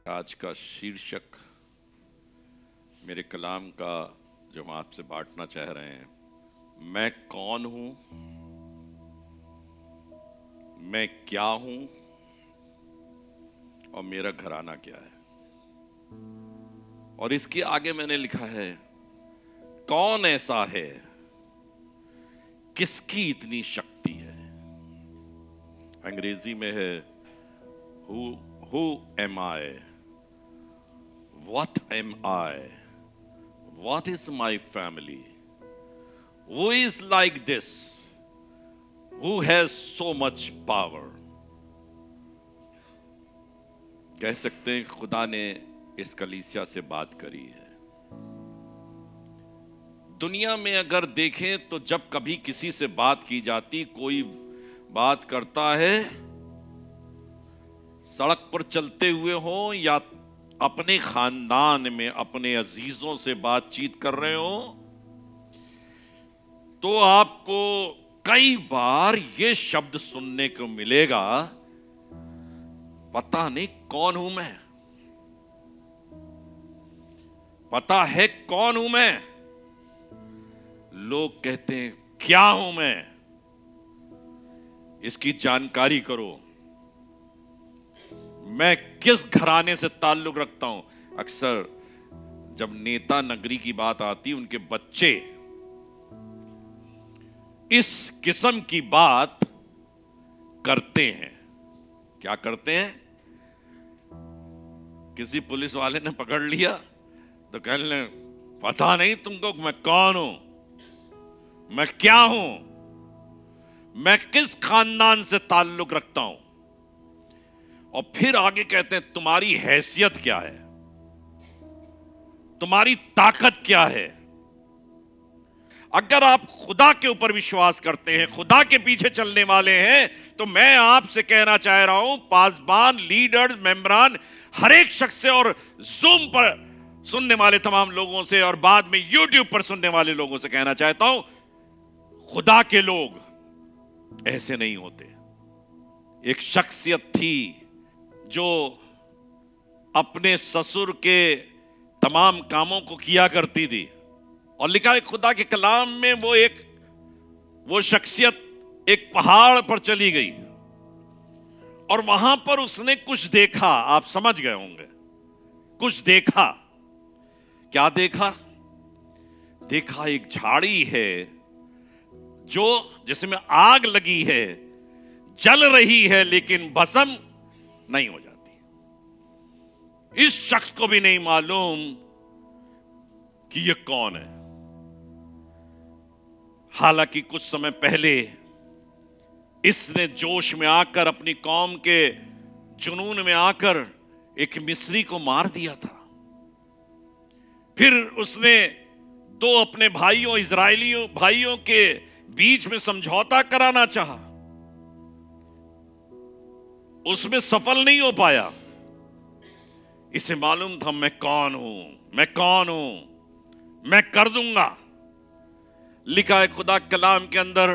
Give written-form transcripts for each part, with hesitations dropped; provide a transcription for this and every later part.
आज का शीर्षक मेरे कलाम का जो हम आपसे बांटना चाह रहे हैं, मैं कौन हूं, मैं क्या हूं और मेरा घराना क्या है। और इसके आगे मैंने लिखा है, कौन ऐसा है, किसकी इतनी शक्ति है। अंग्रेजी में है who am I, what am I, what is my family, who is like this, who has so much power. कह सकते हैं खुदा ने इस कलीसिया से बात करी है। दुनिया में अगर देखें तो जब कभी किसी से बात की जाती, कोई बात करता है, सड़क पर चलते हुए हो या अपने खानदान में अपने अजीजों से बातचीत कर रहे हो, तो आपको कई बार यह शब्द सुनने को मिलेगा, पता नहीं कौन हूं मैं, पता है कौन हूं मैं। लोग कहते हैं क्या हूं मैं, इसकी जानकारी करो, मैं किस घराने से ताल्लुक रखता हूं। अक्सर जब नेता नगरी की बात आती, उनके बच्चे इस किस्म की बात करते हैं। क्या करते हैं? किसी पुलिस वाले ने पकड़ लिया तो कह ले, पता नहीं तुमको मैं कौन हूं, मैं क्या हूं, मैं किस खानदान से ताल्लुक रखता हूं। और फिर आगे कहते हैं तुम्हारी हैसियत क्या है, तुम्हारी ताकत क्या है। अगर आप खुदा के ऊपर विश्वास करते हैं, खुदा के पीछे चलने वाले हैं, तो मैं आपसे कहना चाह रहा हूं, पासबान, लीडर्स, मेंबरान, हर एक शख्स से और जूम पर सुनने वाले तमाम लोगों से और बाद में यूट्यूब पर सुनने वाले लोगों से कहना चाहता हूं, खुदा के लोग ऐसे नहीं होते। एक शख्सियत थी जो अपने ससुर के तमाम कामों को किया करती थी, और लिखा है खुदा के कलाम में, वो शख्सियत एक पहाड़ पर चली गई और वहां पर उसने कुछ देखा। आप समझ गए होंगे, कुछ देखा। क्या देखा? देखा एक झाड़ी है जो जिसमें आग लगी है, जल रही है लेकिन भस्म नहीं हो जाती। इस शख्स को भी नहीं मालूम कि यह कौन है। हालांकि कुछ समय पहले इसने जोश में आकर, अपनी कौम के जुनून में आकर एक मिस्री को मार दिया था। फिर उसने दो अपने भाइयों, इजरायलियों भाइयों के बीच में समझौता कराना चाहा, उसमें सफल नहीं हो पाया। इसे मालूम था मैं कौन हूं, मैं कौन हूं, मैं कर दूंगा। लिखा है खुदा कलाम के अंदर,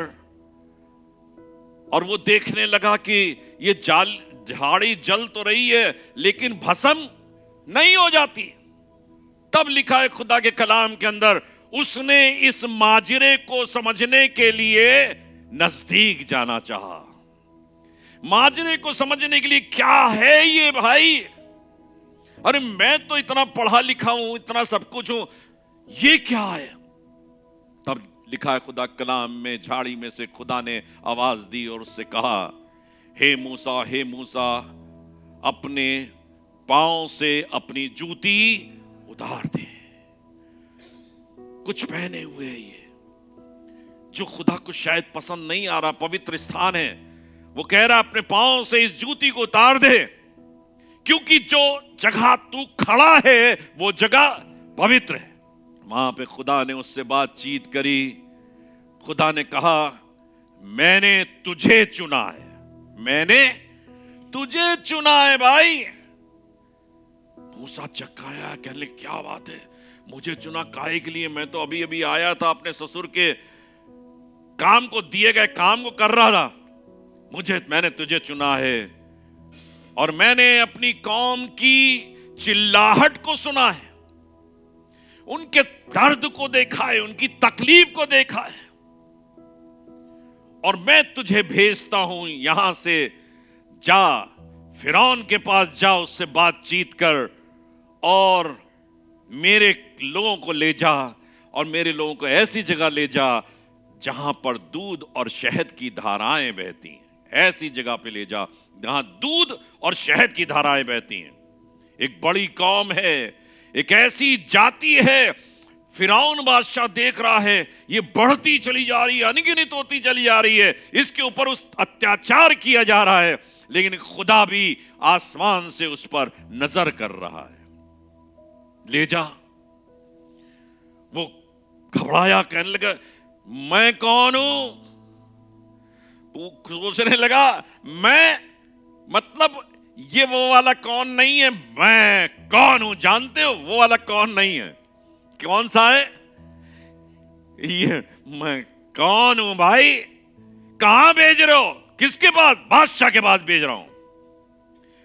और वो देखने लगा कि ये झाड़ी जल तो रही है लेकिन भस्म नहीं हो जाती। तब लिखा है खुदा के कलाम के अंदर, उसने इस माजरे को समझने के लिए नजदीक जाना चाहा। माजरे को समझने के लिए, क्या है ये भाई, अरे मैं तो इतना पढ़ा लिखा हूं, इतना सब कुछ हूं, ये क्या है। तब लिखा है खुदा कलाम में, झाड़ी में से खुदा ने आवाज दी और उससे कहा, हे मूसा, हे मूसा, अपने पांव से अपनी जूती उतार दे। कुछ पहने हुए है ये, जो खुदा को शायद पसंद नहीं आ रहा, पवित्र स्थान है। वो कह रहा अपने पांव से इस जूती को उतार दे, क्योंकि जो जगह तू खड़ा है वो जगह पवित्र है। वहां पे खुदा ने उससे बातचीत करी। खुदा ने कहा, मैंने तुझे चुना है, मैंने तुझे चुना है भाई। मूसा चक्काया, कहने क्या बात है, मुझे चुना काहे के लिए? मैं तो अभी अभी आया था, अपने ससुर के काम को, दिए गए काम को कर रहा था। मैंने तुझे चुना है और मैंने अपनी कौम की चिल्लाहट को सुना है, उनके दर्द को देखा है, उनकी तकलीफ को देखा है। और मैं तुझे भेजता हूं, यहां से जा, फिरौन के पास जा, उससे बातचीत कर और मेरे लोगों को ले जा, और मेरे लोगों को ऐसी जगह ले जा जहां पर दूध और शहद की धाराएं बहती हैं। ऐसी जगह पे ले जा जहां दूध और शहद की धाराएं बहती हैं। एक बड़ी कौम है, एक ऐसी जाति है, फिरौन बादशाह देख रहा है ये बढ़ती चली जा रही है, अनगिनत होती चली जा रही है, इसके ऊपर उस अत्याचार किया जा रहा है, लेकिन खुदा भी आसमान से उस पर नजर कर रहा है। ले जा। वो घबराया, कहने लगा मैं कौन हूं? वो सोचने लगा मैं, मतलब ये वो वाला कौन नहीं है, मैं कौन हूं जानते हो? वो वाला कौन नहीं है। कौन सा है ये? मैं कौन हूं भाई? कहां भेज रहे हो? किसके पास? बादशाह के पास भेज रहा हूं,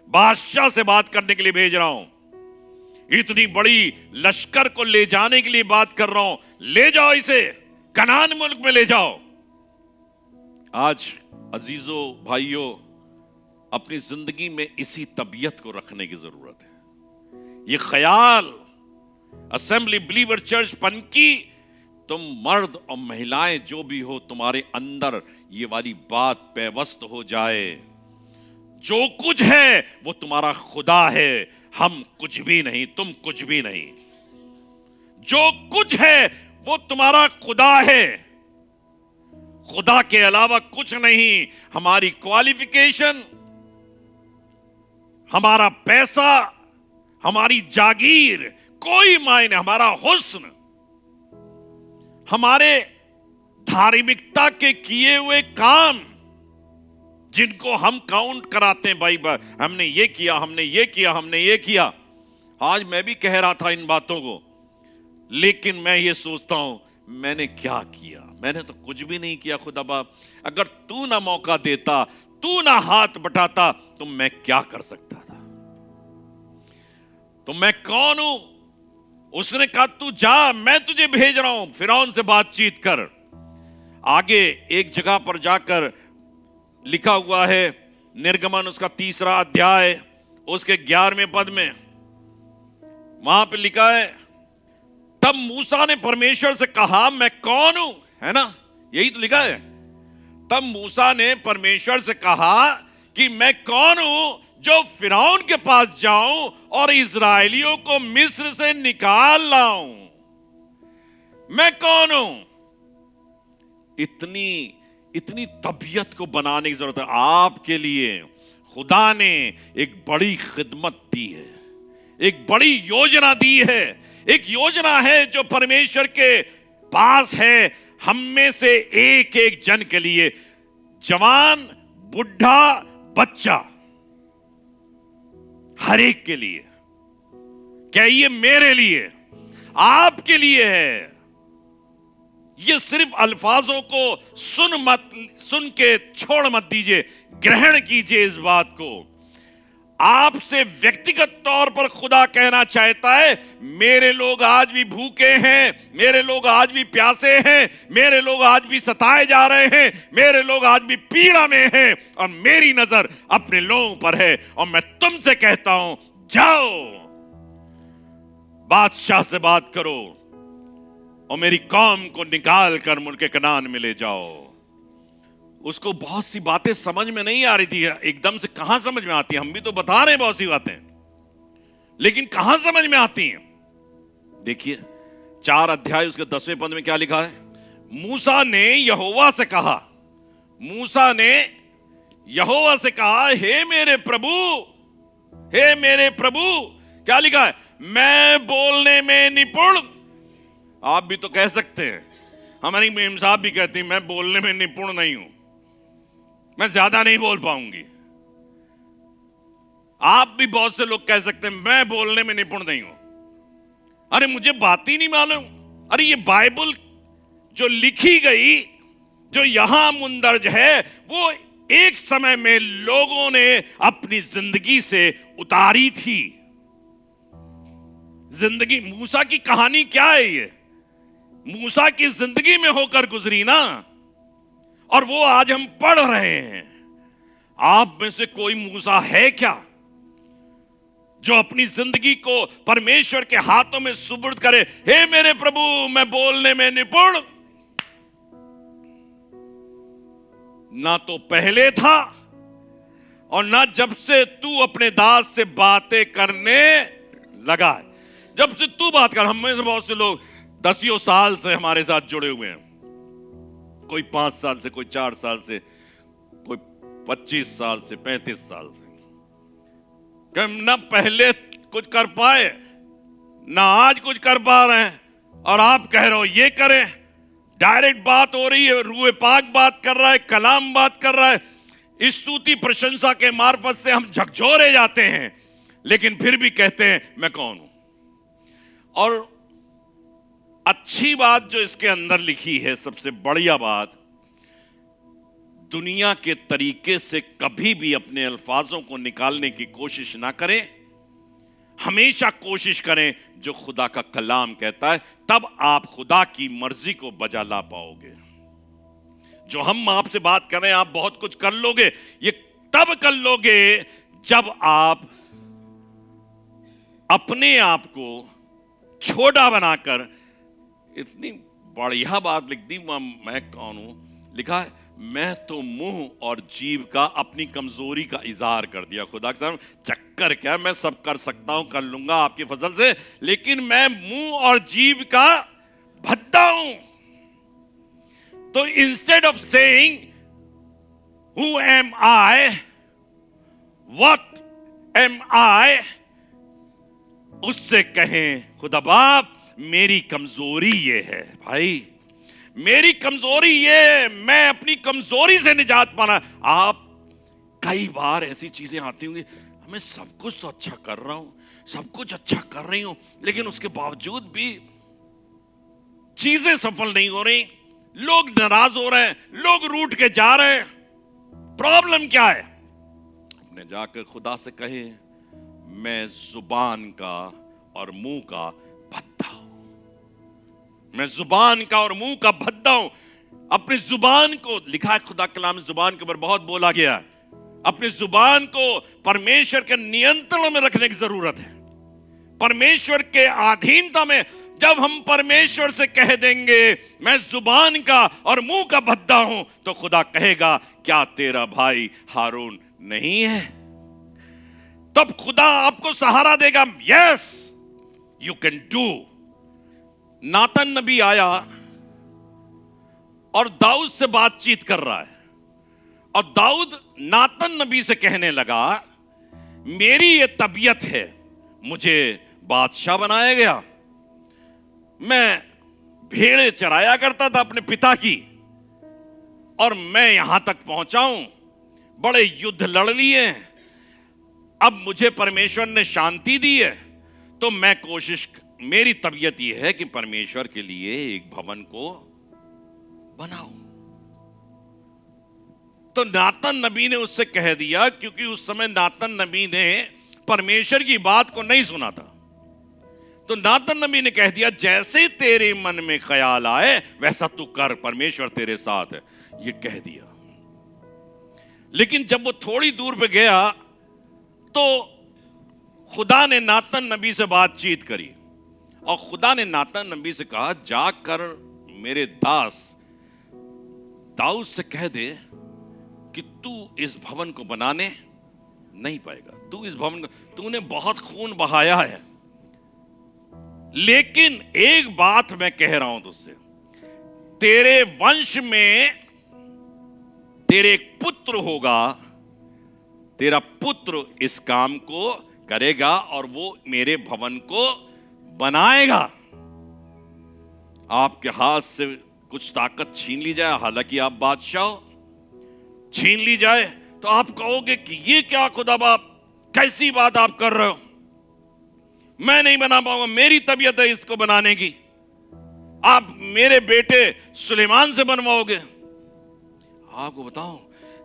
बादशाह से बात करने के लिए भेज रहा हूं, इतनी बड़ी लश्कर को ले जाने के लिए बात कर रहा हूं, ले जाओ इसे, कनान मुल्क में ले जाओ। आज अजीजों भाइयों, अपनी जिंदगी में इसी तबीयत को रखने की जरूरत है। ये ख्याल असेंबली बिलीवर चर्च पनकी, तुम मर्द और महिलाएं जो भी हो, तुम्हारे अंदर ये वाली बात पेवस्त हो जाए, जो कुछ है वो तुम्हारा खुदा है, हम कुछ भी नहीं, तुम कुछ भी नहीं। जो कुछ है वो तुम्हारा खुदा है, खुदा के अलावा कुछ नहीं। हमारी क्वालिफिकेशन, हमारा पैसा, हमारी जागीर कोई मायने, हमारा हुस्न, हमारे धार्मिकता के किए हुए काम जिनको हम काउंट कराते हैं, भाई हमने ये किया, हमने ये किया, हमने ये किया। आज मैं भी कह रहा था इन बातों को, लेकिन मैं ये सोचता हूं मैंने क्या किया? मैंने तो कुछ भी नहीं किया। खुदा बाप, अगर तू ना मौका देता, तू ना हाथ बटाता, तो मैं क्या कर सकता था? तो मैं कौन हूं? उसने कहा तू जा, मैं तुझे भेज रहा हूं, फिरौन से बातचीत कर। आगे एक जगह पर जाकर लिखा हुआ है, निर्गमन उसका 3 अध्याय उसके 11वें पद में, वहां पे लिखा है, तब मूसा ने परमेश्वर से कहा मैं कौन हूं, है ना? यही तो लिखा है। तब मूसा ने परमेश्वर से कहा कि मैं कौन हूं जो फिरौन के पास जाऊं और इजराइलियों को मिस्र से निकाल लाऊं? मैं कौन हूं? इतनी तबीयत को बनाने की जरूरत है। आपके लिए खुदा ने एक बड़ी खिदमत दी है, एक बड़ी योजना दी है। एक योजना है जो परमेश्वर के पास है, हम में से एक एक जन के लिए, जवान, बुढ़ा, बच्चा, हर एक के लिए। क्या ये मेरे लिए, आपके लिए है? ये सिर्फ अल्फाजों को सुन के छोड़ मत दीजिए, ग्रहण कीजिए इस बात को। आपसे व्यक्तिगत तौर पर खुदा कहना चाहता है, मेरे लोग आज भी भूखे हैं, मेरे लोग आज भी प्यासे हैं, मेरे लोग आज भी सताए जा रहे हैं, मेरे लोग आज भी पीड़ा में हैं, और मेरी नजर अपने लोगों पर है। और मैं तुमसे कहता हूं, जाओ, बादशाह से बात करो और मेरी कौम को निकाल कर मुल्क कनान में ले जाओ। उसको बहुत सी बातें समझ में नहीं आ रही थी, एकदम से कहां समझ में आती है? हम भी तो बता रहे हैं बहुत सी बातें, लेकिन कहां समझ में आती हैं? देखिए 4 अध्याय उसके 10वें पद में क्या लिखा है? मूसा ने यहोवा से कहा, मूसा ने यहोवा से कहा, हे मेरे प्रभु, हे मेरे प्रभु। क्या लिखा है? मैं बोलने में निपुण। आप भी तो कह सकते हैं, हमारी मेम साहब भी कहती हैं, मैं बोलने में निपुण नहीं हूं, मैं ज्यादा नहीं बोल पाऊंगी। आप भी बहुत से लोग कह सकते हैं, मैं बोलने में निपुण नहीं हूं, अरे मुझे बात ही नहीं मालूम। अरे ये बाइबल जो लिखी गई, जो यहां मुंदरज है, वो एक समय में लोगों ने अपनी जिंदगी से उतारी थी। जिंदगी मूसा की कहानी क्या है? ये मूसा की जिंदगी में होकर गुजरी ना, और वो आज हम पढ़ रहे हैं। आप में से कोई मूसा है क्या जो अपनी जिंदगी को परमेश्वर के हाथों में सुपुर्द करे? हे मेरे प्रभु, मैं बोलने में निपुण ना तो पहले था, और ना जब से तू अपने दास से बातें करने लगा है। जब से तू बात कर, हम में से बहुत से लोग दसियों साल से हमारे साथ जुड़े हुए हैं। कोई 5 साल से, कोई 4 साल से, कोई 25 साल से, 35 साल से। हम ना पहले कुछ कर पाए, ना आज कुछ कर पा रहे हैं, और आप कह रहे हो ये करें। डायरेक्ट बात हो रही है, रूहे पाक बात कर रहा है, कलाम बात कर रहा है। स्तुति प्रशंसा के मार्फत से हम झकझोरे जाते हैं, लेकिन फिर भी कहते हैं मैं कौन हूं। और अच्छी बात जो इसके अंदर लिखी है, सबसे बढ़िया बात, दुनिया के तरीके से कभी भी अपने अल्फाजों को निकालने की कोशिश ना करें। हमेशा कोशिश करें जो खुदा का कलाम कहता है, तब आप खुदा की मर्जी को बजा ला पाओगे। जो हम आपसे बात कर रहे हैं, आप बहुत कुछ कर लोगे, ये तब कर लोगे जब आप अपने आप को छोटा बनाकर, इतनी बढ़िया बात लिख दी, मैं कौन हूं, लिखा है मैं तो मुंह और जीभ का अपनी कमजोरी का इजहार कर दिया। खुदा के सामने चक्कर क्या, मैं सब कर सकता हूं, कर लूंगा आपके फजल से, लेकिन मैं मुंह और जीभ का भद्दा हूं। तो instead of saying who am I, what am I, उससे कहें खुदा बाप मेरी कमजोरी ये है। भाई मेरी कमजोरी ये, मैं अपनी कमजोरी से निजात पाना। आप कई बार ऐसी चीजें आती होंगी, मैं सब कुछ तो अच्छा कर रहा हूं, सब कुछ अच्छा कर रही हूं, लेकिन उसके बावजूद भी चीजें सफल नहीं हो रही, लोग नाराज हो रहे हैं, लोग रूठ के जा रहे हैं। प्रॉब्लम क्या है? अपने जाकर खुदा से कहे मैं जुबान का और मुंह का भद्दा हूं, मैं जुबान का और मुंह का भद्दा हूं। अपनी जुबान को, लिखा है खुदा कलाम जुबान के ऊपर बहुत बोला गया है, अपनी जुबान को परमेश्वर के नियंत्रण में रखने की जरूरत है, परमेश्वर के अधीनता में। जब हम परमेश्वर से कह देंगे मैं जुबान का और मुंह का भद्दा हूं, तो खुदा कहेगा क्या तेरा भाई हारून नहीं है? तब खुदा आपको सहारा देगा। Yes you can do. Nathan नबी आया और दाऊद से बातचीत कर रहा है, और दाऊद नातन नबी से कहने लगा मेरी ये तबीयत है, मुझे बादशाह बनाया गया, मैं भेड़ें चराया करता था अपने पिता की, और मैं यहां तक पहुंचा हूं, बड़े युद्ध लड़ लिए, अब मुझे परमेश्वर ने शांति दी है, तो मैं कोशिश, मेरी तबीयत यह है कि परमेश्वर के लिए एक भवन को बनाऊं। तो नातन नबी ने उससे कह दिया, क्योंकि उस समय नातन नबी ने परमेश्वर की बात को नहीं सुना था, तो नातन नबी ने कह दिया जैसे तेरे मन में ख्याल आए वैसा तू कर, परमेश्वर तेरे साथ है, ये कह दिया। लेकिन जब वो थोड़ी दूर पे गया तो खुदा ने नातन नबी से बातचीत करी, और खुदा ने नातन नबी से कहा जाकर मेरे दास दाऊद से कह दे कि तू इस भवन को बनाने नहीं पाएगा, तू इस भवन को, तूने बहुत खून बहाया है, लेकिन एक बात मैं कह रहा हूं तुझसे, तेरे वंश में तेरे एक पुत्र होगा, तेरा पुत्र इस काम को करेगा और वो मेरे भवन को बनाएगा। आपके हाथ से कुछ ताकत छीन ली जाए, हालांकि आप बादशाह हो, छीन ली जाए तो आप कहोगे कि ये क्या खुदा बाप, कैसी बात आप कर रहे हो, मैं नहीं बना पाऊंगा, मेरी तबीयत है इसको बनाने की, आप मेरे बेटे सुलेमान से बनवाओगे। आपको बताऊं,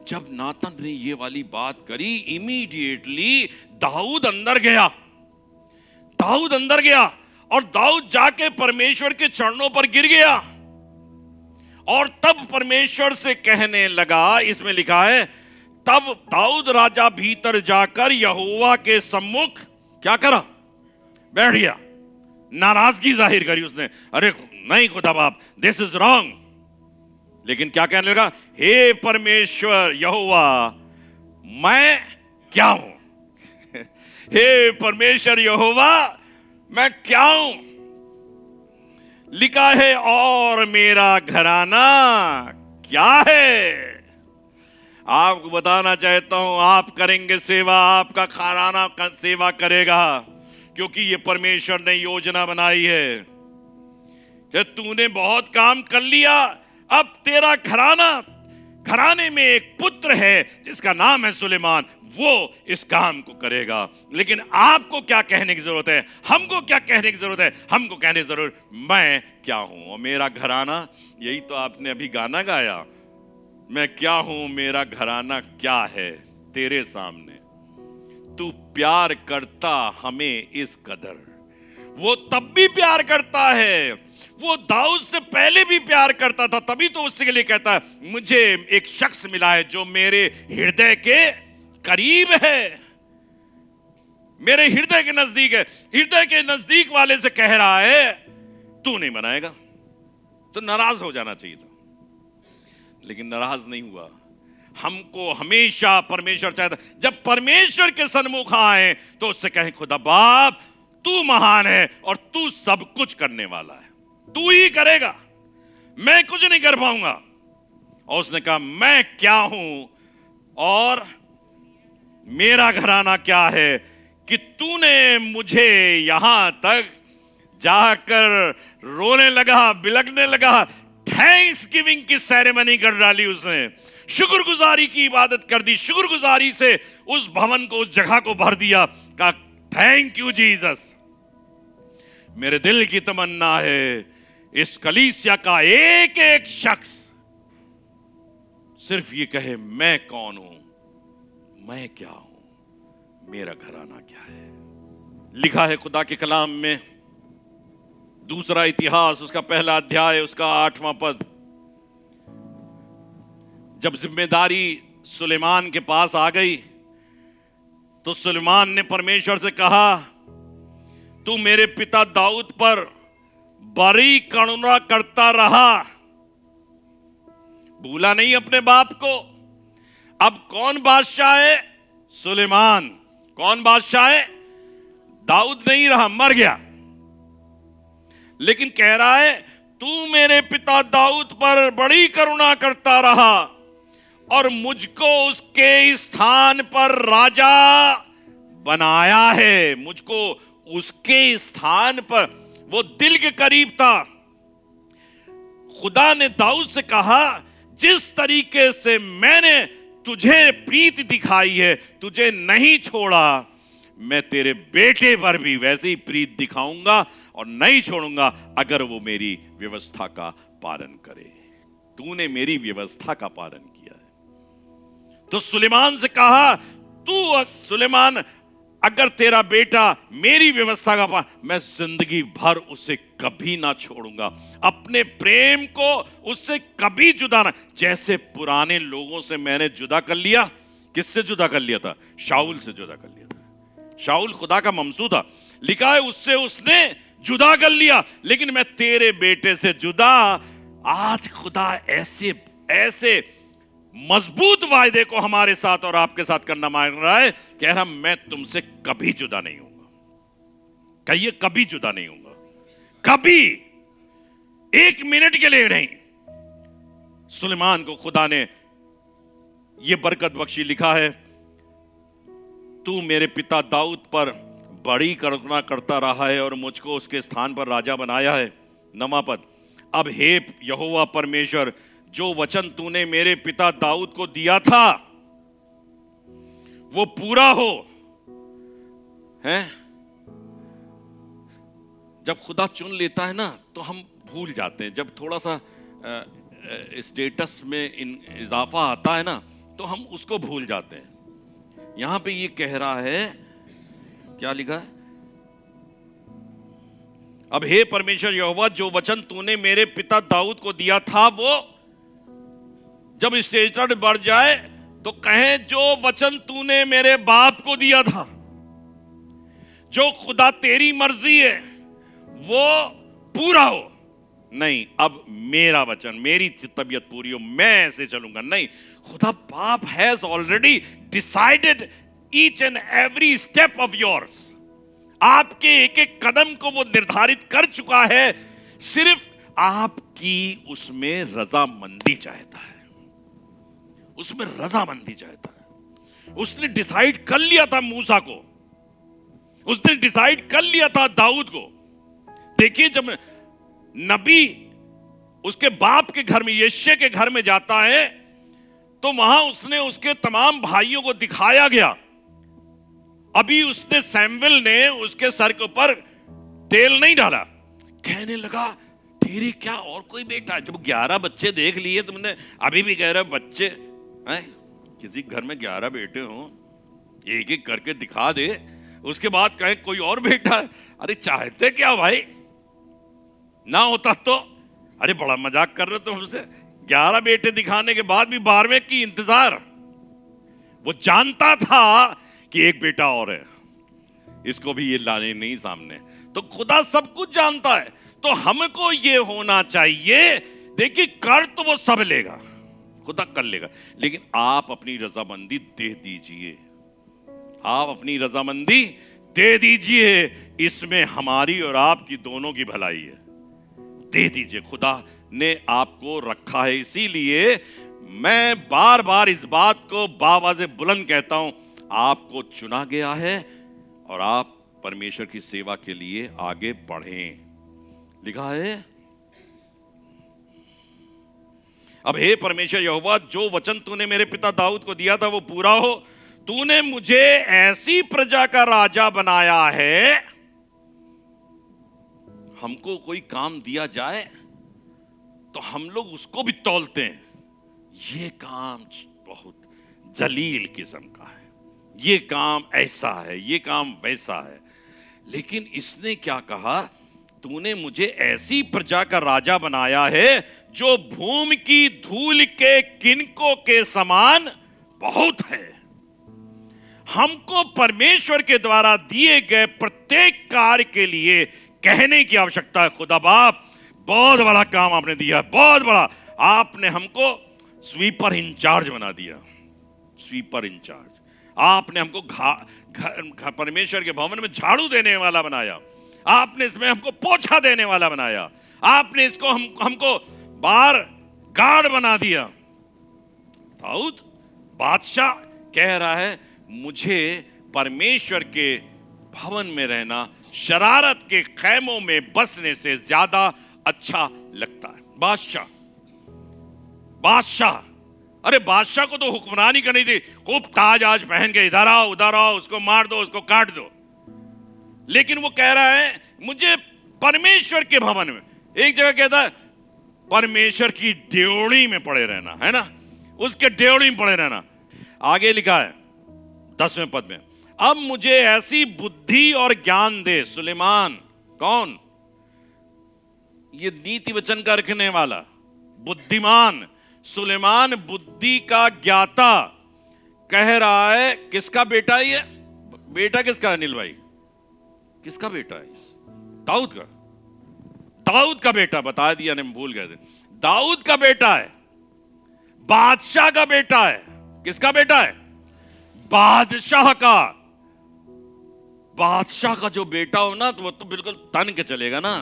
जब नातन ने ये वाली बात करी, इमीडिएटली दाऊद अंदर गया। दाऊद अंदर गया और दाऊद जाके परमेश्वर के चरणों पर गिर गया और तब परमेश्वर से कहने लगा, इसमें लिखा है, तब दाऊद राजा भीतर जाकर यहोवा के सम्मुख क्या करा? बैठ गया। नाराजगी जाहिर करी उसने, अरे नहीं खुदा बाप, दिस इज रॉन्ग। लेकिन क्या कहने लगा? हे परमेश्वर यहोवा, मैं क्या हूं? हे परमेश्वर यहोवा, मैं क्या हूं? लिखा है, और मेरा घराना क्या है? आपको बताना चाहता हूं, आप करेंगे सेवा, आपका घराना का सेवा करेगा, क्योंकि ये परमेश्वर ने योजना बनाई है कि तूने बहुत काम कर लिया, अब तेरा घराने में एक पुत्र है जिसका नाम है सुलेमान, वो इस काम को करेगा। लेकिन आपको क्या कहने की जरूरत है? हमको क्या कहने की जरूरत है? हमको कहने की जरूरत, मैं क्या हूं और मेरा घराना। यही तो आपने अभी गाना गाया, मैं क्या हूं, मेरा घराना क्या है तेरे सामने। तू प्यार करता हमें इस कदर। वो तब भी प्यार करता है, वो दाऊद से पहले भी प्यार करता था, तभी तो उसके लिए कहता है, मुझे एक शख्स मिला है जो मेरे हृदय के करीब है, मेरे हृदय के नजदीक है। हृदय के नजदीक वाले से कह रहा है, तू नहीं बनाएगा, तो नाराज हो जाना चाहिए था, लेकिन नाराज नहीं हुआ। हमको हमेशा परमेश्वर चाहता, जब परमेश्वर के सन्मुख आए तो उससे कहें, खुदा बाप तू महान है और तू सब कुछ करने वाला है, तू ही करेगा, मैं कुछ नहीं कर पाऊंगा। और उसने कहा, मैं क्या हूं और मेरा घराना क्या है कि तूने मुझे यहां तक जाकर रोने लगा, बिलखने लगा। थैंक्स गिविंग की सेरेमनी कर डाली उसने, शुक्रगुजारी की इबादत कर दी, शुक्रगुजारी से उस भवन को, उस जगह को भर दिया। कहा, थैंक यू जीसस। मेरे दिल की तमन्ना है इस कलीसिया का एक एक शख्स सिर्फ ये कहे, मैं कौन हूं, मैं क्या हूं, मेरा घराना क्या है। लिखा है खुदा के कलाम में, दूसरा इतिहास उसका पहला अध्याय उसका 8वां पद, जब जिम्मेदारी सुलेमान के पास आ गई तो सुलेमान ने परमेश्वर से कहा, तू मेरे पिता दाऊद पर बड़ी करुणा करता रहा, भूला नहीं अपने बाप को। अब कौन बादशाह है? सुलेमान। कौन बादशाह है? दाऊद नहीं रहा, मर गया। लेकिन कह रहा है, तू मेरे पिता दाऊद पर बड़ी करुणा करता रहा और मुझको उसके स्थान पर राजा बनाया है। मुझको उसके स्थान पर, वो दिल के करीब था। खुदा ने दाऊद से कहा, जिस तरीके से मैंने तुझे प्रीति दिखाई है, तुझे नहीं छोड़ा, मैं तेरे बेटे पर भी वैसे ही प्रीति दिखाऊंगा और नहीं छोड़ूंगा अगर वो मेरी व्यवस्था का पालन करे। तूने मेरी व्यवस्था का पालन किया है। तो सुलेमान से कहा, तू सुलेमान, अगर तेरा बेटा मेरी व्यवस्था का पालन, मैं जिंदगी भर उसे कभी ना छोड़ूंगा, अपने प्रेम को उससे कभी जुदा ना। जैसे पुराने लोगों से मैंने जुदा कर लिया। किससे जुदा कर लिया था? शाऊल से जुदा कर लिया था। शाऊल खुदा का ममसू था, लिखा है उससे उसने जुदा कर लिया। लेकिन मैं तेरे बेटे से जुदा, आज खुदा ऐसे ऐसे मजबूत वायदे को हमारे साथ और आपके साथ करना मांग रहा है। कह रहा, मैं तुमसे कभी जुदा नहीं हूंगा। कहिए, कभी जुदा नहीं हूंगा, कभी, एक मिनट के लिए नहीं। सुलेमान को खुदा ने यह बरकत बख्शी। लिखा है, तू मेरे पिता दाऊद पर बड़ी करुणा करता रहा है और मुझको उसके स्थान पर राजा बनाया है। 9वां पद, अब हे यहोवा परमेश्वर, जो वचन तूने मेरे पिता दाऊद को दिया था वो पूरा हो। हैं? जब खुदा चुन लेता है ना तो हम भूल जाते हैं। जब थोड़ा सा स्टेटस में इजाफा आता है ना तो हम उसको भूल जाते हैं। यहां पे ये कह रहा है, क्या लिखा है? अब हे परमेश्वर यहोवा, जो वचन तूने मेरे पिता दाऊद को दिया था, वो जब स्टेज पर बढ़ जाए तो कहे, जो वचन तूने मेरे बाप को दिया था, जो खुदा तेरी मर्जी है वो पूरा हो। नहीं, अब मेरा वचन, मेरी तबीयत पूरी हो, मैं ऐसे चलूंगा नहीं। खुदा बाप has already decided each and every step of yours. आपके एक एक कदम को वो निर्धारित कर चुका है, सिर्फ आपकी उसमें रजामंदी चाहता है, उसमें रजामंदी चाहता है। उसने डिसाइड कर लिया था मूसा को, उसने डिसाइड कर लिया था दाऊद को। देखिए, जब नबी उसके बाप के घर में, यिशै के घर में जाता है, तो वहां उसने उसके तमाम भाइयों को दिखाया गया। अभी उसने सैमुएल ने उसके सर के ऊपर तेल नहीं डाला, कहने लगा, तेरे क्या और कोई बेटा है? जब 11 बच्चे देख लिए तुमने, अभी भी कह रहे बच्चे हैं? किसी घर में 11 बेटे हो, एक एक करके दिखा दे, उसके बाद कहे कोई और बेटा है। अरे चाहते क्या भाई? ना होता तो, अरे बड़ा मजाक कर रहे हो तुम हमसे। 11 बेटे दिखाने के बाद भी 12वें की इंतजार। वो जानता था कि एक बेटा और है, इसको भी ये लाने नहीं सामने। तो खुदा सब कुछ जानता है, तो हमको ये होना चाहिए, देखिए कर तो वो सब लेगा, खुदा कर लेगा, लेकिन आप अपनी रजामंदी दे दीजिए, आप अपनी रजामंदी दे दीजिए। इसमें हमारी और आपकी दोनों की भलाई है, दे दीजिए। खुदा ने आपको रखा है, इसीलिए मैं बार बार इस बात को बावाज़े बुलंद कहता हूं, आपको चुना गया है और आप परमेश्वर की सेवा के लिए आगे बढ़ें। लिखा है, अब हे परमेश्वर यहोवा, जो वचन तूने मेरे पिता दाऊद को दिया था वो पूरा हो। तूने मुझे ऐसी प्रजा का राजा बनाया है, हमको कोई काम दिया जाए तो हम लोग उसको भी तौलते हैं, ये काम बहुत जलील किस्म का है, ये काम ऐसा है, ये काम वैसा है। लेकिन इसने क्या कहा, तूने मुझे ऐसी प्रजा का राजा बनाया है जो भूमि की धूल के किनकों के समान बहुत है। हमको परमेश्वर के द्वारा दिए गए प्रत्येक कार्य के लिए कहने की आवश्यकता है, खुदा बाप बहुत बड़ा काम आपने दिया, बहुत बड़ा। आपने हमको स्वीपर इंचार्ज बना दिया, स्वीपर इंचार्ज। आपने हमको परमेश्वर के भवन में झाड़ू देने वाला बनाया, आपने इसमें हमको पोछा देने वाला बनाया, आपने इसको हमको बार गार्ड बना दिया। दाऊद बादशाह कह रहा है, मुझे परमेश्वर के भवन में रहना शरारत के खैमों में बसने से ज्यादा अच्छा लगता है। बादशाह, बादशाह, अरे बादशाह को तो हुक्मरानी करनी थी, खूब ताज आज पहन के इधर आओ उधर आओ, उसको मार दो उसको काट दो। लेकिन वो कह रहा है मुझे परमेश्वर के भवन में, एक जगह कहता है परमेश्वर की ड्योढ़ी में पड़े रहना, है ना, उसके ड्योढ़ी में पड़े रहना। आगे लिखा है 10वें पद में, अब मुझे ऐसी बुद्धि और ज्ञान दे। सुलेमान कौन? ये नीति वचन का रखने वाला बुद्धिमान सुलेमान, बुद्धि का ज्ञाता, कह रहा है किसका बेटा है ये? बेटा किसका है अनिल भाई? किसका बेटा है? दाऊद का। दाऊद का बेटा, बता दिया ने, भूल गए थे। दाऊद का बेटा है, बादशाह का बेटा है। किसका बेटा है? बादशाह का। बादशाह का जो बेटा हो ना, तो वो तो बिल्कुल तन के चलेगा ना।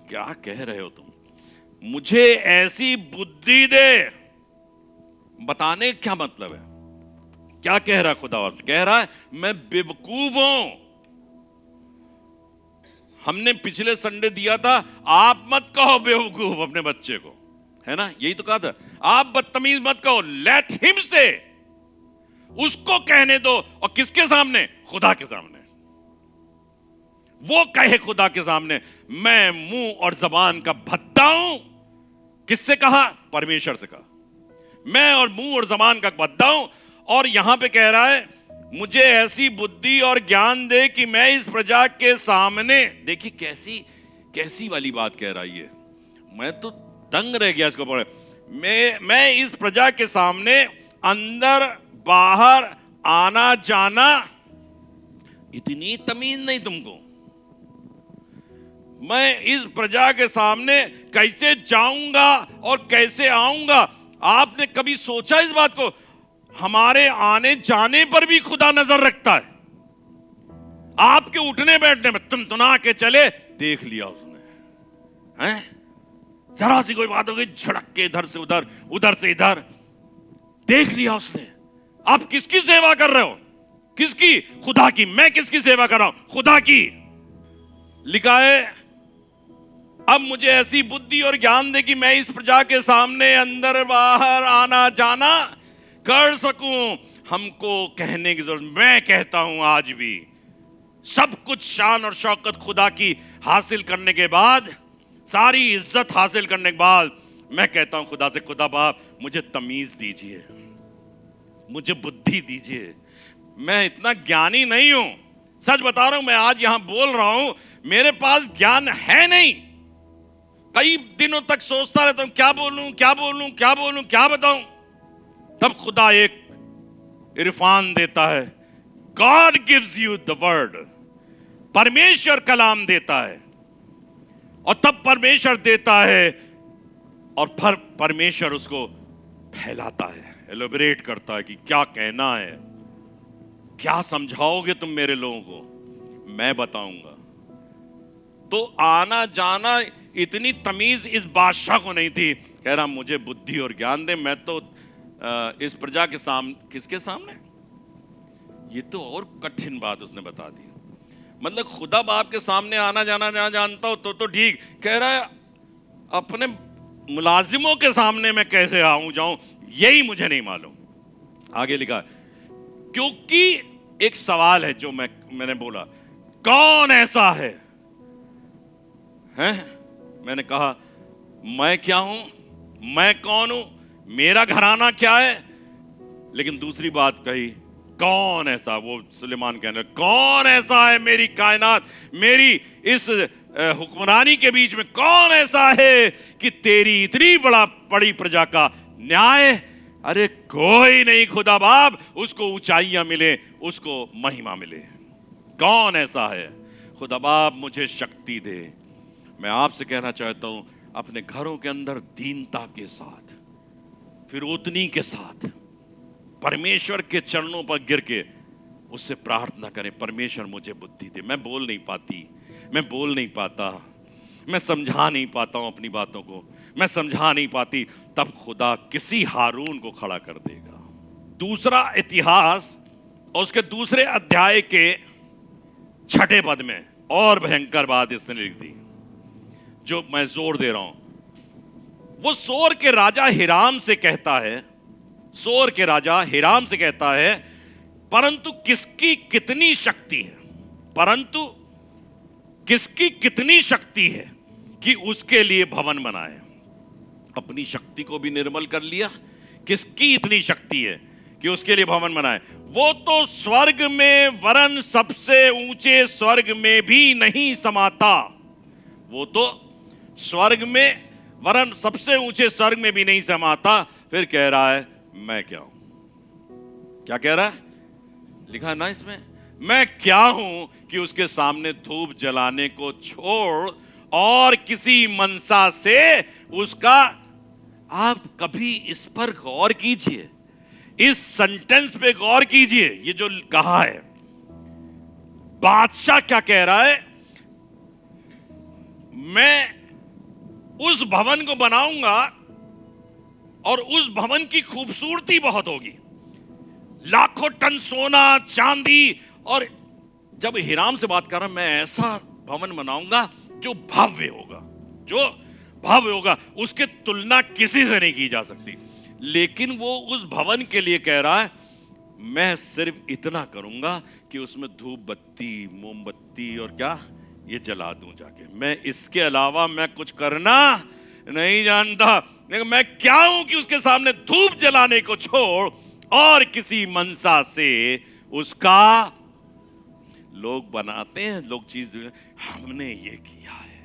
क्या कह रहे हो तुम? मुझे ऐसी बुद्धि दे। बताने क्या मतलब है? क्या कह रहा है खुदा? और कह रहा है मैं बेवकूफ हूं। हमने पिछले संडे दिया था, आप मत कहो बेवकूफ अपने बच्चे को, है ना, यही तो कहा था। आप बदतमीज मत कहो, लेट हिम से, उसको कहने दो। और किसके सामने? खुदा के सामने। वो कहे खुदा के सामने, मैं मुंह और जबान का भद्दा हूं। किससे कहा? परमेश्वर से कहा, मैं और मुंह और जबान का भद्दा हूं। और यहां पे कह रहा है मुझे ऐसी बुद्धि और ज्ञान दे कि मैं इस प्रजा के सामने, देखिए कैसी कैसी वाली बात कह रही है, मैं तो दंग रह गया इसको पढ़े। मैं इस प्रजा के सामने अंदर बाहर आना जाना, इतनी तमीज नहीं तुमको? मैं इस प्रजा के सामने कैसे जाऊंगा और कैसे आऊंगा? आपने कभी सोचा इस बात को? हमारे आने जाने पर भी खुदा नजर रखता है। आपके उठने बैठने में तुनतुना के चले, देख लिया उसने, हैं? जरा सी कोई बात हो गई, झड़क के इधर से उधर, उधर से इधर, देख लिया उसने। आप किसकी सेवा कर रहे हो? किसकी? खुदा की। मैं किसकी सेवा कर रहा हूं? खुदा की। लिखा है, अब मुझे ऐसी बुद्धि और ज्ञान दे कि मैं इस प्रजा के सामने अंदर बाहर आना जाना कर सकूं। हमको कहने की जरूरत, मैं कहता हूं आज भी, सब कुछ शान और शौकत खुदा की हासिल करने के बाद, सारी इज्जत हासिल करने के बाद, मैं कहता हूं खुदा से, खुदा बाप मुझे तमीज दीजिए, मुझे बुद्धि दीजिए। मैं इतना ज्ञानी नहीं हूं, सच बता रहा हूं। मैं आज यहां बोल रहा हूं, मेरे पास ज्ञान है नहीं। कई दिनों तक सोचता रहता हूं, क्या बोलूं क्या बोलूं क्या बोलूं क्या बताऊं। तब खुदा एक इरफान देता है। God gives you the word, परमेश्वर कलाम देता है, और तब परमेश्वर देता है और फिर परमेश्वर उसको फैलाता है, एलोबरेट करता है कि क्या कहना है, क्या समझाओगे तुम मेरे लोगों को, मैं बताऊंगा। तो आना जाना, इतनी तमीज इस बादशाह को नहीं थी। कह रहा मुझे बुद्धि और ज्ञान दे, मैं तो इस प्रजा के सामने, किसके सामने? ये तो और कठिन बात उसने बता दी। मतलब खुदा बाप के सामने आना जाना ना जानता हो तो ठीक। कह रहा है अपने मुलाजिमों के सामने मैं कैसे आऊं जाऊं, यही मुझे नहीं मालूम। आगे लिखा, क्योंकि एक सवाल है जो मैंने बोला, कौन ऐसा है? हैं? मैंने कहा मैं क्या हूं, मैं कौन हूं, मेरा घराना क्या है। लेकिन दूसरी बात कही, कौन ऐसा? वो सुलेमान कहने, कौन ऐसा है मेरी कायनात, मेरी इस हुक्मरानी के बीच में कौन ऐसा है कि तेरी इतनी बड़ी प्रजा का न्याय? अरे कोई नहीं खुदा बाप, उसको ऊंचाइयां मिले, उसको महिमा मिले। कौन ऐसा है? खुदा बाप मुझे शक्ति दे। मैं आपसे कहना चाहता हूं, अपने घरों के अंदर दीनता के साथ, फिर उतनी के साथ परमेश्वर के चरणों पर गिर के उससे प्रार्थना करें, परमेश्वर मुझे बुद्धि दे। मैं बोल नहीं पाती, मैं बोल नहीं पाता, मैं समझा नहीं पाता हूं अपनी बातों को, मैं समझा नहीं पाती। तब खुदा किसी हारून को खड़ा कर देगा। दूसरा इतिहास और उसके दूसरे अध्याय के 6ठे पद में और भयंकर बात इसने लिख दी, जो मैं जोर दे रहा हूं। वो सोर के राजा हिराम से कहता है, सोर के राजा हिराम से कहता है, परंतु किसकी कितनी शक्ति है, परंतु किसकी कितनी शक्ति है कि उसके लिए भवन बनाए। अपनी शक्ति को भी निर्मल कर लिया, किसकी इतनी शक्ति है कि उसके लिए भवन बनाए। वो तो स्वर्ग में वरन सबसे ऊंचे स्वर्ग में भी नहीं समाता। वो तो स्वर्ग में वरन सबसे ऊंचे स्वर्ग में भी नहीं समाता। फिर कह रहा है मैं क्या हूं? क्या कह रहा है? लिखा है ना इसमें, मैं क्या हूं कि उसके सामने धूप जलाने को छोड़ और किसी मनसा से उसका। आप कभी इस पर गौर कीजिए, इस सेंटेंस पे गौर कीजिए, ये जो कहा है। बादशाह क्या कह रहा है? मैं उस भवन को बनाऊंगा और उस भवन की खूबसूरती बहुत होगी, लाखों टन सोना चांदी। और जब हिराम से बात कर रहा, मैं ऐसा भवन बनाऊंगा जो भव्य होगा, जो भव्य होगा, उसके तुलना किसी से नहीं की जा सकती। लेकिन वो उस भवन के लिए कह रहा है, मैं सिर्फ इतना करूंगा कि उसमें धूप बत्ती मोमबत्ती और क्या ये जला दूं जाके। मैं इसके अलावा मैं कुछ करना नहीं जानता। लेकिन मैं क्या हूं कि उसके सामने धूप जलाने को छोड़ और किसी मनसा से उसका लोग बनाते हैं, लोग चीज, हमने ये किया है,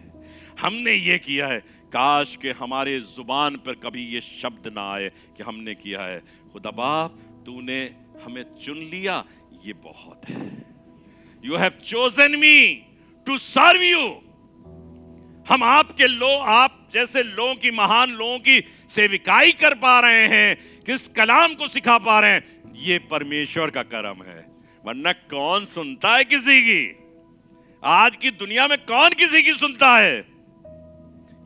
हमने ये किया है। काश के हमारे जुबान पर कभी ये शब्द ना आए कि हमने किया है। खुदा बाप, तूने हमें चुन लिया, ये बहुत है। You have chosen me to serve you. हम आपके आप जैसे लोगों की, महान लोगों की सेविकाई कर पा रहे हैं, किस कलाम को सिखा पा रहे हैं, ये परमेश्वर का करम है। वरना कौन सुनता है किसी की? आज की दुनिया में कौन किसी की सुनता है?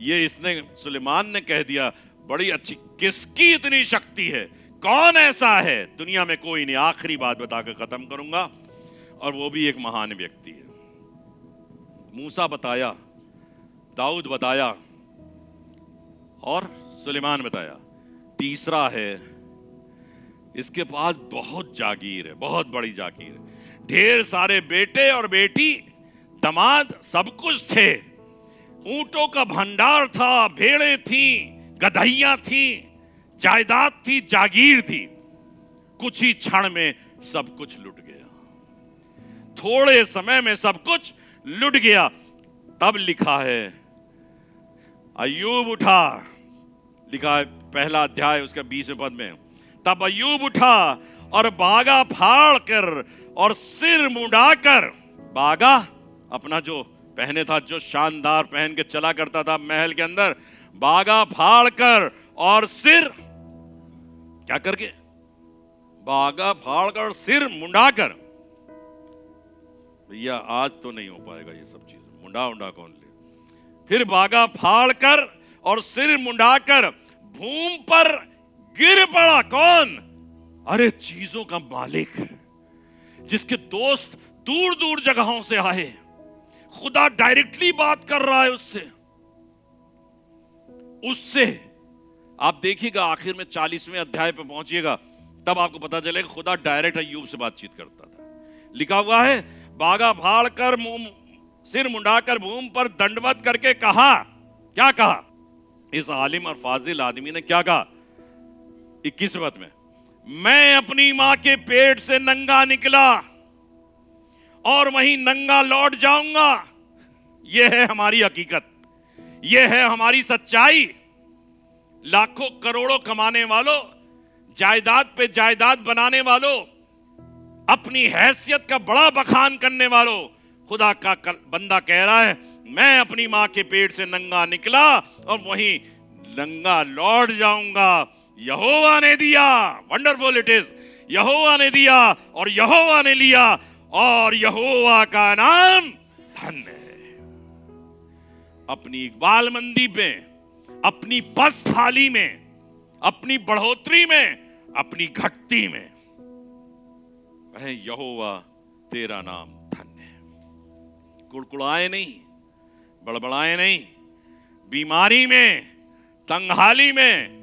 ये इसने, सुलेमान ने कह दिया, बड़ी अच्छी, किसकी इतनी शक्ति है, कौन ऐसा है? दुनिया में कोई नहीं। आखिरी बात बताकर खत्म करूंगा, और वो भी एक महान व्यक्ति है। मूसा बताया, दाऊद बताया, और सुलेमान बताया। तीसरा है, इसके पास बहुत जागीर है, बहुत बड़ी जागीर है, ढेर सारे बेटे और बेटी, दामाद, सब कुछ थे। ऊंटों का भंडार था, भेड़ें थी, गधैया थी, जायदाद थी, जागीर थी। कुछ ही क्षण में सब कुछ लुट गया, थोड़े समय में सब कुछ लुट गया। तब लिखा है, अय्यूब उठा, लिखा है पहला अध्याय उसका 20वें पद में, तब अय्यूब उठा और बागा फाड़ कर और सिर मुंडाकर, बागा अपना जो पहने था, जो शानदार पहन के चला करता था महल के अंदर, बागा फाड़ कर और सिर क्या करके, बागा फाड़ कर सिर मुंडाकर। भैया आज तो नहीं हो पाएगा ये सब चीज, मुंडा उंडा कौन ले। फिर बागा फाड़ कर और सिर मुंडाकर भूमि पर गिर पड़ा। कौन? अरे चीजों का मालिक, जिसके दोस्त दूर दूर जगहों से आए, खुदा डायरेक्टली बात कर रहा है उससे। आप देखिएगा आखिर में 40वें अध्याय पे पहुंचिएगा, तब आपको पता चलेगा खुदा डायरेक्ट अय्यूब से बातचीत करता था। लिखा हुआ है, बागा फाड़ कर सिर मुंडाकर भूमि पर दंडवत करके कहा, क्या कहा? इस आलिम और फाजिल आदमी ने क्या कहा? 21वें पद में, मैं अपनी मां के पेट से नंगा निकला और वहीं नंगा लौट जाऊंगा। यह है हमारी हकीकत, यह है हमारी सच्चाई। लाखों करोड़ों कमाने वालों, जायदाद पे जायदाद बनाने वालों, अपनी हैसियत का बड़ा बखान करने वालों, खुदा का बंदा कह रहा है, मैं अपनी मां के पेट से नंगा निकला और वहीं नंगा लौट जाऊंगा। यहोवा ने दिया, वंडरफुल इट इज, यहोवा ने दिया और यहोवा ने लिया, और यहोवा का नाम धन्य है। अपनी इकबालमंदी पे, अपनी बस थाली में, अपनी बढ़ोतरी में, अपनी घटती में, यहोवा तेरा नाम धन्य है। कुड़कुड़ाए नहीं, बड़बड़ाए नहीं, बीमारी में, तंगहाली में।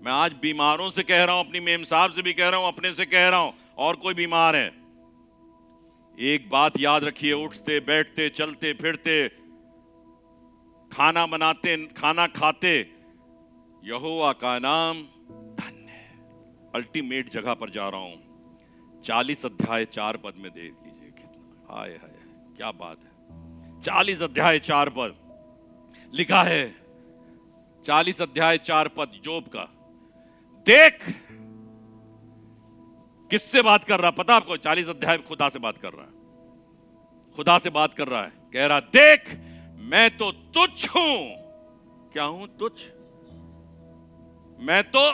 मैं आज बीमारों से कह रहा हूं, अपनी मेम साहब से भी कह रहा हूं, अपने से कह रहा हूं, और कोई बीमार है, एक बात याद रखिए, उठते बैठते चलते फिरते, खाना बनाते, खाना खाते, यहोवा का नाम धन्य है। अल्टीमेट जगह पर जा रहा हूं, 40 अध्याय 4 पद में देख लीजिए कितना, हाय हाय क्या बात है। 40 अध्याय 4 पद लिखा है, 40 अध्याय 4 पद जोब का। देख, किससे बात कर रहा पता आपको? 40 अध्याय खुदा से बात कर रहा है, खुदा से बात कर रहा है, कह रहा देख मैं तो तुच्छ हूं। क्या हूं? तुच्छ। मैं तो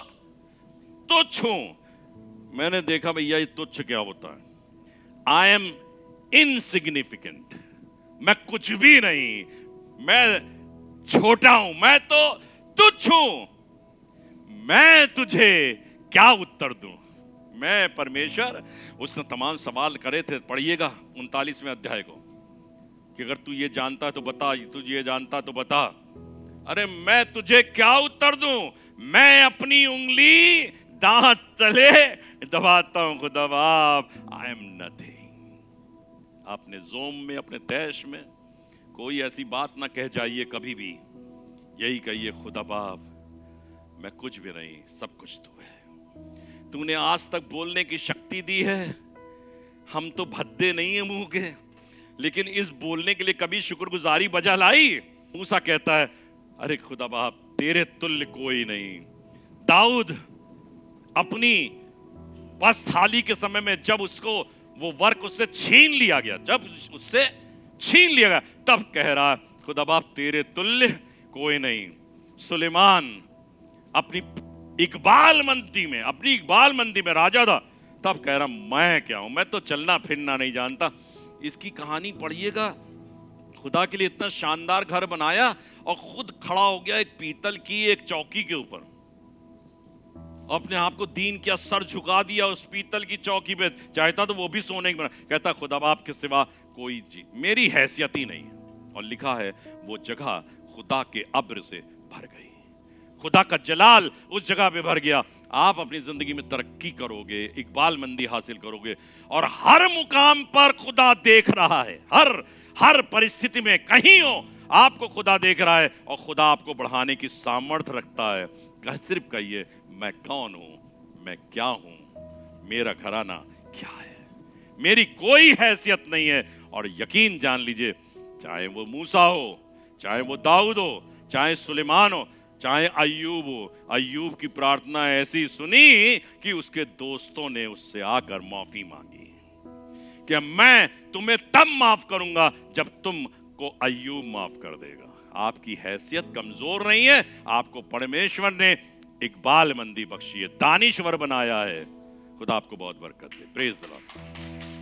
तुच्छ हूं। मैंने देखा भैया ये तुच्छ क्या होता है। आई एम इनसिग्निफिकेंट, मैं कुछ भी नहीं, मैं छोटा हूं, मैं तो तुच्छ हूं। मैं तुझे क्या उत्तर दूं? मैं परमेश्वर, उसने तमाम सवाल करे थे, पढ़िएगा 39वें अध्याय को, कि अगर तू ये जानता तो बता, तू ये जानता तो बता। अरे मैं तुझे क्या उत्तर दूं? मैं अपनी उंगली दांत तले दबाता हूं खुदा बाप, आई एम नथिंग। अपने जोम में, अपने तैश में कोई ऐसी बात ना कह जाइए कभी भी, यही कहिए खुदा बाप मैं कुछ भी नहीं, सब कुछ तू है। तूने आज तक बोलने की शक्ति दी है, हम तो भद्दे नहीं है मुंह के, लेकिन इस बोलने के लिए कभी शुक्रगुजारी बजा लाई? मूसा कहता है अरे खुदा बाप तेरे तुल्य कोई नहीं। दाऊद अपनी बसथाली के समय में जब उसको वो वर्क उससे छीन लिया गया, जब उससे छीन लिया गया, तब कह रहा खुदा बाप तेरे तुल्य कोई नहीं। सुलेमान अपनी इकबाल मंदी में राजा था, तब कह रहा मैं क्या हूं, मैं तो चलना फिरना नहीं जानता। इसकी कहानी पढ़िएगा, खुदा के लिए इतना शानदार घर बनाया और खुद खड़ा हो गया एक पीतल की एक चौकी के ऊपर, अपने आप को दीन किया, सर झुका दिया उस पीतल की चौकी पे। चाहता तो वो भी सोने की बना, कहता खुदा बाप के सिवा कोई मेरी हैसियत ही नहीं है। और लिखा है वो जगह खुदा के अब्र से भर गई, खुदा का जलाल उस जगह पे भर गया। आप अपनी जिंदगी में तरक्की करोगे, इकबाल मंदी हासिल करोगे, और हर मुकाम पर खुदा देख रहा है। हर परिस्थिति में कहीं हो आपको खुदा देख रहा है, और खुदा आपको बढ़ाने की सामर्थ्य रखता है। सिर्फ कहिए मैं कौन हूं, मैं क्या हूं, मेरा घराना क्या है, मेरी कोई हैसियत नहीं है। और यकीन जान लीजिए, चाहे वो मूसा हो, चाहे वो दाऊद हो, चाहे सुलेमान हो, चाहे अय्यूब हो, अय्यूब की प्रार्थना ऐसी सुनी कि उसके दोस्तों ने उससे आकर माफी मांगी कि मैं तुम्हें तब माफ करूंगा जब तुमको अय्यूब माफ कर देगा। आपकी हैसियत कमजोर नहीं है, आपको परमेश्वर ने इकबाल मंदी बख्शी है, दानिश्वर बनाया है। खुदा आपको बहुत बरकत दे। Praise the Lord.